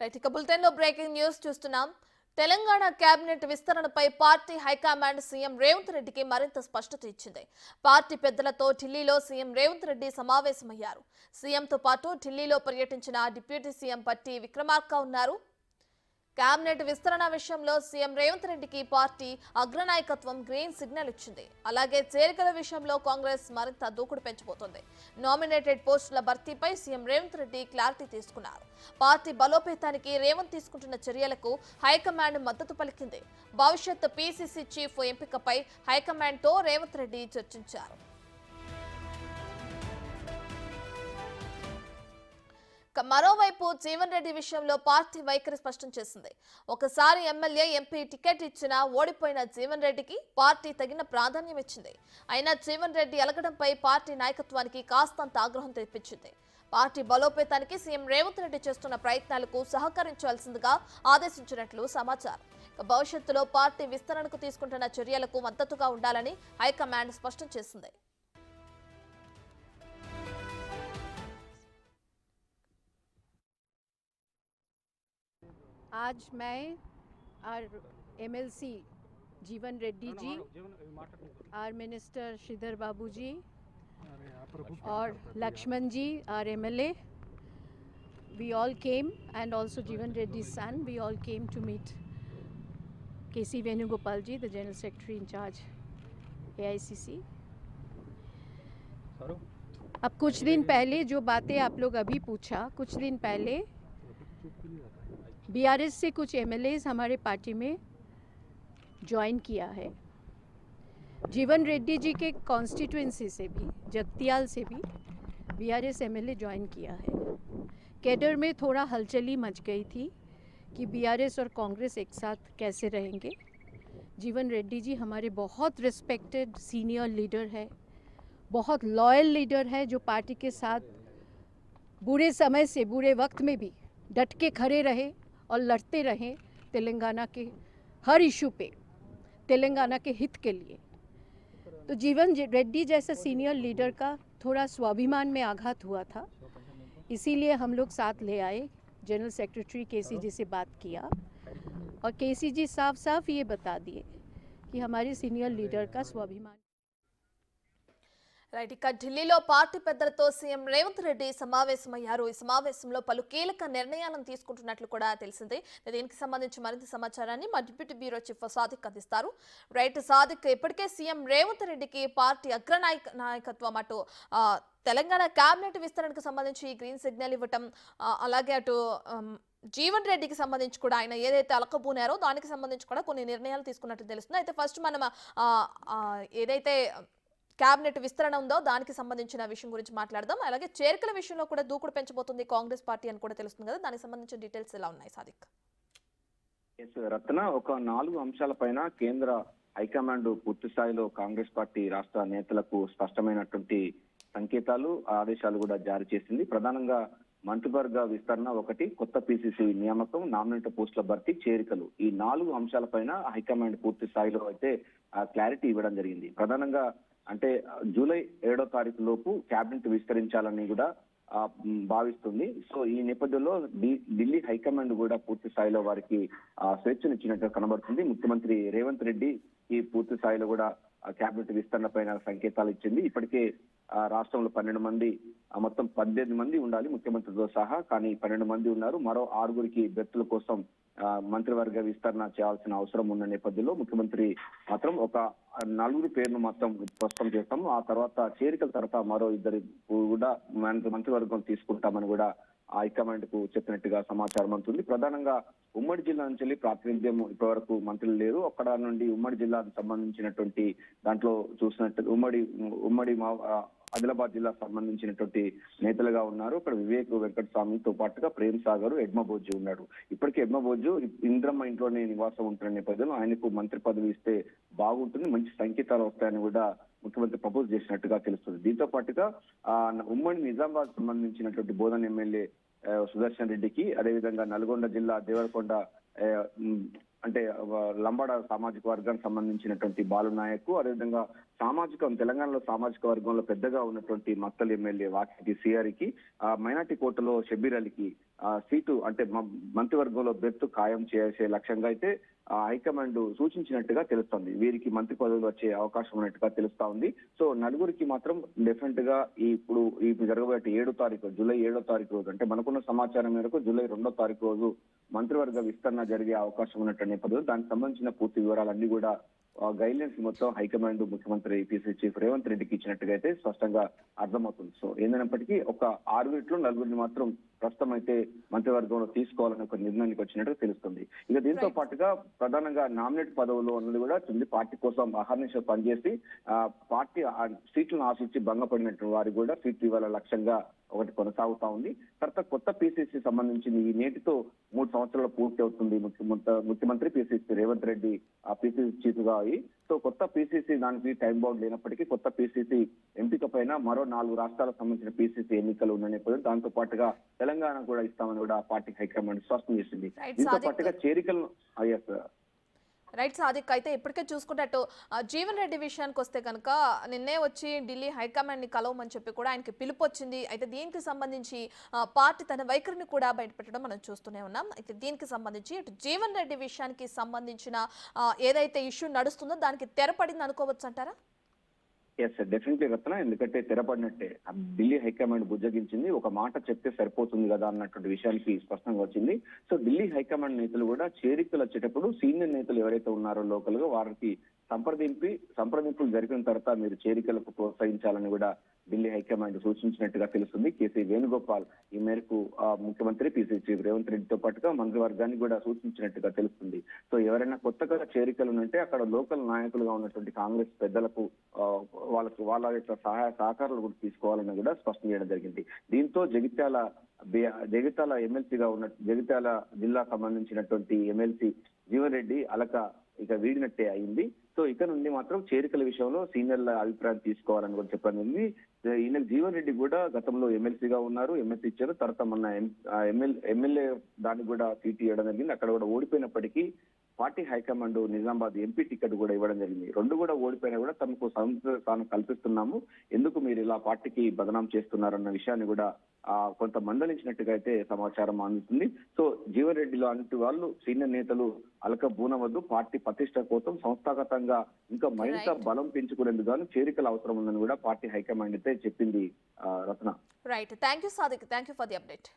Right ఇక bulletin లో breaking news చూస్తున్నాం. తెలంగాణ కేబినెట్ విస్తరణపై పార్టీ హైకమాండ్ సీఎం రేవంత్ రెడ్డికి మరింత స్పష్టత ఇచ్చింది. పార్టీ పెద్దలతో ఢిల్లీలో సీఎం రేవంత్ రెడ్డి సమావేశమయ్యారు. సీఎంతో పాటు ఢిల్లీలో పర్యటించిన డిప్యూటీ సీఎం పట్టి విక్రమార్క ఉన్నారు. కేబినెట్ విస్తరణ విషయంలో సీఎం రేవంత్ రెడ్డికి పార్టీ అగ్రనాయకత్వం గ్రీన్ సిగ్నల్ ఇచ్చింది. అలాగే చేరికల విషయంలో కాంగ్రెస్ మరింత దూకుడు పెంచబోతోంది. నామినేటెడ్ పోస్టుల భర్తీపై సీఎం రేవంత్ రెడ్డి క్లారిటీ తీసుకున్నారు. పార్టీ బలోపేతానికి రేవంత్ తీసుకుంటున్న చర్యలకు హైకమాండ్ మద్దతు పలికింది. భవిష్యత్ పీసీసీ చీఫ్ ఎంపికపై హైకమాండ్తో రేవంత్ రెడ్డి చర్చించారు. మరోవైపు జీవన్ రెడ్డి విషయంలో పార్టీ వైఖరి స్పష్టం చేసింది. ఒకసారి ఎమ్మెల్యే ఎంపీ టికెట్ ఇచ్చినా ఓడిపోయిన జీవన్ రెడ్డికి పార్టీ తగిన ప్రాధాన్యం ఇచ్చింది. అయినా జీవన్ రెడ్డి అలగడంపై పార్టీ నాయకత్వానికి కాస్తంత ఆగ్రహం తెప్పించింది. పార్టీ బలోపేతానికి సీఎం రేవంత్ రెడ్డి చేస్తున్న ప్రయత్నాలకు సహకరించాల్సిందిగా ఆదేశించినట్లు సమాచారం. భవిష్యత్తులో పార్టీ విస్తరణకు తీసుకుంటున్న చర్యలకు మద్దతుగా ఉండాలని హైకమాండ్ స్పష్టం చేసింది. आज मैं और एमएलसी जीवन रेड्डी जी और मिनिस्टर श्रीधर बाबू जी और लक्ष्मण जी और MLA we all came and also Jeevan Reddy's son we all came to meet KC Venugopal ji, the General Secretary in charge AICC. अब कुछ दिन पहले जो बातें आप लोग अभी पूछा, कुछ दिन पहले बीआरएस से कुछ एमएलएज हमारे पार्टी में ज्वाइन किया है. जीवन रेड्डी जी के कॉन्स्टिट्यूएंसी से भी, जगतियाल से भी बीआरएस एमएलए ज्वाइन किया है. कैडर में थोड़ा हलचली मच गई थी कि बीआरएस और कांग्रेस एक साथ कैसे रहेंगे. जीवन रेड्डी जी हमारे बहुत रिस्पेक्टेड सीनियर लीडर है, बहुत लॉयल लीडर है, जो पार्टी के साथ बुरे समय से बुरे वक्त में भी डट के खड़े रहे और लड़ते रहे तेलंगाना के हर इशू पे, तेलंगाना के हित के लिए. तो जीवन रेड्डी जैसा सीनियर लीडर का थोड़ा स्वाभिमान में आघात हुआ था, इसीलिए हम लोग साथ ले आए. जनरल सेक्रेटरी केसी जी से बात किया और केसी जी साफ साफ ये बता दिए कि हमारे सीनियर लीडर का स्वाभिमान. రైట్ ఇక ఢిల్లీలో పార్టీ పెద్దలతో సీఎం రేవంత్ రెడ్డి సమావేశమయ్యారు. ఈ సమావేశంలో పలు కీలక నిర్ణయాలను తీసుకుంటున్నట్లు కూడా తెలిసింది. దీనికి సంబంధించి మరింత సమాచారాన్ని మా డిప్యూటీ బ్యూరో చీఫ్ సాదిక్ అందిస్తారు. రైట్ సాదిక్, ఇప్పటికే సీఎం రేవంత్ రెడ్డికి పార్టీ నాయకత్వం అటు తెలంగాణ కేబినెట్ విస్తరణకు సంబంధించి గ్రీన్ సిగ్నల్ ఇవ్వటం, అలాగే అటు జీవన్ రెడ్డికి సంబంధించి కూడా ఆయన ఏదైతే అలకబూనారో దానికి సంబంధించి కూడా కొన్ని నిర్ణయాలు తీసుకున్నట్టు తెలుస్తుంది. అయితే ఫస్ట్ మనం ఏదైతే కేబినెట్ విస్తరణ ఉందో దానికి సంబంధించిన విషయం గురించి మాట్లాడదాం. అలాగే చేరికల విషయంలో కూడా దూకుడు పెంచబోతుంది కాంగ్రెస్ పార్టీ అని కూడా తెలుస్తుంది కదా, దానికి సంబంధించిన డీటెయిల్స్ ఎలా ఉన్నాయి సాదిక్? రత్న, ఒక 4 అంశాలపైన కేంద్ర హైకమాండ్ పూర్తి స్థాయిలో కాంగ్రెస్ పార్టీ రాష్ట్ర నేతలకు స్పష్టమైనటువంటి సంకేతాలు, ఆదేశాలు కూడా జారీ చేసింది. ప్రధానంగా మంత్రివర్గ విస్తరణ ఒకటి, కొత్త పిసిసి నియామకం, నామినేటెడ్ పోస్టుల భర్తీ, చేరికలు, ఈ 4 అంశాలపైన హైకమాండ్ పూర్తి స్థాయిలో అయితే క్లారిటీ ఇవ్వడం జరిగింది. ప్రధానంగా అంటే జూలై 7వ తారీఖు లోపు క్యాబినెట్ విస్తరించాలని కూడా భావిస్తుంది. సో ఈ నేపథ్యంలో ఢిల్లీ హైకమాండ్ కూడా పూర్తి స్థాయిలో వారికి స్వేచ్ఛనిచ్చినట్టు కనబడుతుంది. ముఖ్యమంత్రి రేవంత్ రెడ్డి ఈ పూర్తి స్థాయిలో కూడా క్యాబినెట్ విస్తరణ పైన సంకేతాలు ఇచ్చింది. ఇప్పటికే రాష్ట్రంలో 12 మంది, మొత్తం 18 మంది ఉండాలి ముఖ్యమంత్రితో సహా, కానీ 12 మంది ఉన్నారు. మరో 6గురికి బెర్తుల కోసం మంత్రివర్గ విస్తరణ చేయాల్సిన అవసరం ఉన్న నేపథ్యంలో ముఖ్యమంత్రి మాత్రం ఒక 4 పేర్లు మాత్రం స్పష్టం చేస్తాము. ఆ తర్వాత చేరికల తర్వాత మరో 2 కూడా మంత్రివర్గం తీసుకుంటామని కూడా హైకమాండ్ కు చెప్పినట్టుగా సమాచారం అందుతుంది. ప్రధానంగా ఉమ్మడి జిల్లా నుంచి ప్రాతినిధ్యం ఇప్పటివరకు మంత్రులు లేరు. అక్కడ నుండి ఉమ్మడి జిల్లాకు సంబంధించినటువంటి దాంట్లో చూసినట్టు ఉమ్మడి ఆదిలాబాద్ జిల్లాకు సంబంధించినటువంటి నేతలుగా ఉన్నారు. ఇక్కడ వివేక్ వెంకటస్వామితో పాటుగా ప్రేమ్ సాగర్, ఎడ్మబోజు ఉన్నాడు. ఇప్పటికే ఎడ్మబోజు ఇంద్రమ్మ ఇంట్లోనే నివాసం ఉంటున్న నేపథ్యంలో ఆయనకు మంత్రి పదవి ఇస్తే బాగుంటుంది, మంచి సంకేతాలు వస్తాయని కూడా ముఖ్యమంత్రి ప్రపోజ్ చేసినట్టుగా తెలుస్తుంది. దీంతో పాటుగా ఉమ్మడి నిజామాబాద్ సంబంధించినటువంటి బోధన్ ఎమ్మెల్యే సుదర్శన్ రెడ్డికి, అదేవిధంగా నల్గొండ జిల్లా దేవరకొండ అంటే లంబాడ సామాజిక వర్గానికి సంబంధించినటువంటి బాలు నాయక్, అదేవిధంగా తెలంగాణలో సామాజిక వర్గంలో పెద్దగా ఉన్నటువంటి మత్తల్ ఎమ్మెల్యే వాకిటి సిఆర్కి మైనార్టీ కోటలో షబ్బీర్ అలీకి సీటు అంటే మంత్రివర్గంలో బెర్త్ ఖాయం చేసే లక్ష్యంగా అయితే హైకమాండ్ సూచించినట్టుగా తెలుస్తోంది. వీరికి మంత్రి పదవులు వచ్చే అవకాశం ఉన్నట్టుగా తెలుస్తా ఉంది. సో నలుగురికి మాత్రం డెఫినెట్ గా ఇప్పుడు జరగబోయే 7వ తారీఖు జూలై 7వ తారీఖు రోజు అంటే మనకున్న సమాచారం మేరకు జూలై 2వ తారీఖు రోజు మంత్రివర్గ విస్తరణ జరిగే అవకాశం ఉన్నట్టు నేపథ్యంలో దానికి సంబంధించిన పూర్తి వివరాలన్నీ కూడా గైడ్లైన్స్ మొత్తం హైకమాండ్ ముఖ్యమంత్రి పిసిసి చీఫ్ రేవంత్ రెడ్డికి ఇచ్చినట్టుగా అయితే స్పష్టంగా అర్థమవుతుంది. సో ఏదైనప్పటికీ ఒక 6 నలుగురిని మాత్రం ప్రస్తుతం అయితే మంత్రివర్గంలో తీసుకోవాలని ఒక నిర్ణయానికి వచ్చినట్టుగా తెలుస్తుంది. ఇక దీంతో పాటుగా ప్రధానంగా నామినేట్ పదవులు అన్నది కూడా పార్టీ కోసం అహర్నిశ పనిచేసి పార్టీ సీట్లను ఆశించి భంగపడినట్టు వారికి కూడా సీట్లు ఇవ్వాల లక్ష్యంగా ఒకటి కొనసాగుతా ఉంది. తర్వాత కొత్త పిసిసి సంబంధించింది ఈ నేటితో 3 సంవత్సరాలు పూర్తి అవుతుంది. ముఖ్యమంత్రి PCC Revanth Reddy PCC chief గా అయ్యి సో కొత్త పిసిసి దానికి టైం బౌండ్ లేనప్పటికీ కొత్త పిసిసి ఎంపిక పైన మరో 4 రాష్ట్రాలకు సంబంధించిన పిసిసి ఎన్నికలు ఉన్న నేపథ్యంలో దాంతో పాటుగా తెలంగాణ కూడా ఇస్తామని కూడా పార్టీ హైకమాండ్ స్పష్టం చేసింది. దీంతో పాటుగా చేరికలను రైట్ సాదిక్, అయితే ఇప్పటికే చూసుకున్నట్టు జీవన్ రెడ్డి విషయానికి వస్తే కనుక నిన్నే వచ్చి ఢిల్లీ హైకమాండ్ ని కలవమని చెప్పి కూడా ఆయనకి పిలుపు వచ్చింది. అయితే దీనికి సంబంధించి పార్టీ తన వైఖరిని కూడా బయటపెట్టడం మనం చూస్తూనే ఉన్నాం. అయితే దీనికి సంబంధించి ఇటు జీవన్ రెడ్డి విషయానికి సంబంధించిన ఏదైతే ఇష్యూ నడుస్తుందో దానికి తెరపడింది అనుకోవచ్చు అంటారా? ఎస్ డెఫినెట్లీ రత్న, ఎందుకంటే తెరపడినట్టే ఢిల్లీ హైకమాండ్ బుజ్జగించింది. ఒక మాట చెప్తే సరిపోతుంది కదా అన్నటువంటి విషయానికి స్పష్టంగా వచ్చింది. సో ఢిల్లీ హైకమాండ్ నేతలు కూడా చేరికలు వచ్చేటప్పుడు సీనియర్ నేతలు ఎవరైతే ఉన్నారో లోకల్ గా వారికి సంప్రదింపులు జరిగిన తర్వాత మీరు చేరికలకు ప్రోత్సహించాలని కూడా ఢిల్లీ హైకమాండ్ సూచించినట్టుగా తెలుస్తుంది. కేసీ వేణుగోపాల్ ఈ మేరకు ముఖ్యమంత్రి పిసిసి రేవంత్ రెడ్డితో పాటుగా మంత్రివర్గాన్ని కూడా సూచించినట్టుగా తెలుస్తుంది. సో ఎవరైనా కొత్తగా చేరికలు ఉంటే అక్కడ లోకల్ నాయకులుగా ఉన్నటువంటి కాంగ్రెస్ పెద్దలకు వాళ్ళ యొక్క సహాయ సహకారాలు కూడా తీసుకోవాలని కూడా స్పష్టం చేయడం జరిగింది. దీంతో జగిత్యాల ఎమ్మెల్సీగా ఉన్న జగిత్యాల జిల్లా సంబంధించినటువంటి ఎమ్మెల్సీ జీవన్ రెడ్డి అలక ఇక వీడినట్టే అయింది. సో ఇక నుండి మాత్రం చేరికల విషయంలో సీనియర్ల అభిప్రాయం తీసుకోవాలని కూడా చెప్పడం. ఈయన జీవన్ రెడ్డి కూడా గతంలో ఎమ్మెల్సీగా ఉన్నారు, ఎమ్మెల్సీ ఇచ్చారు. తర్వాత మొన్న ఎమ్మెల్యే దానికి కూడా సీట్ ఇవ్వడం జరిగింది. అక్కడ కూడా ఓడిపోయినప్పటికీ party high command Nizamabad MP ticket కూడా ఇవ్వడం జరిగింది. 2 కూడా ఓడిపోయినా కూడా తమకు తాను కల్పిస్తున్నాము, ఎందుకు మీరు ఇలా పార్టీకి బదనాం చేస్తున్నారన్న విషయాన్ని కూడా కొంత మందలించినట్టుగా అయితే సమాచారం అందుతుంది. సో జీవన్ రెడ్డిలో అన్నట్టు వాళ్ళు సీనియర్ నేతలు అలక బూనవద్దు, పార్టీ ప్రతిష్ట కోసం సంస్థాగతంగా ఇంకా మరింత బలం పెంచుకునేందుకు గాను చేరికల అవసరం ఉందని కూడా పార్టీ హైకమాండ్ అయితే చెప్పింది Ratna. Right, thank you Sadiq, thank you for the update.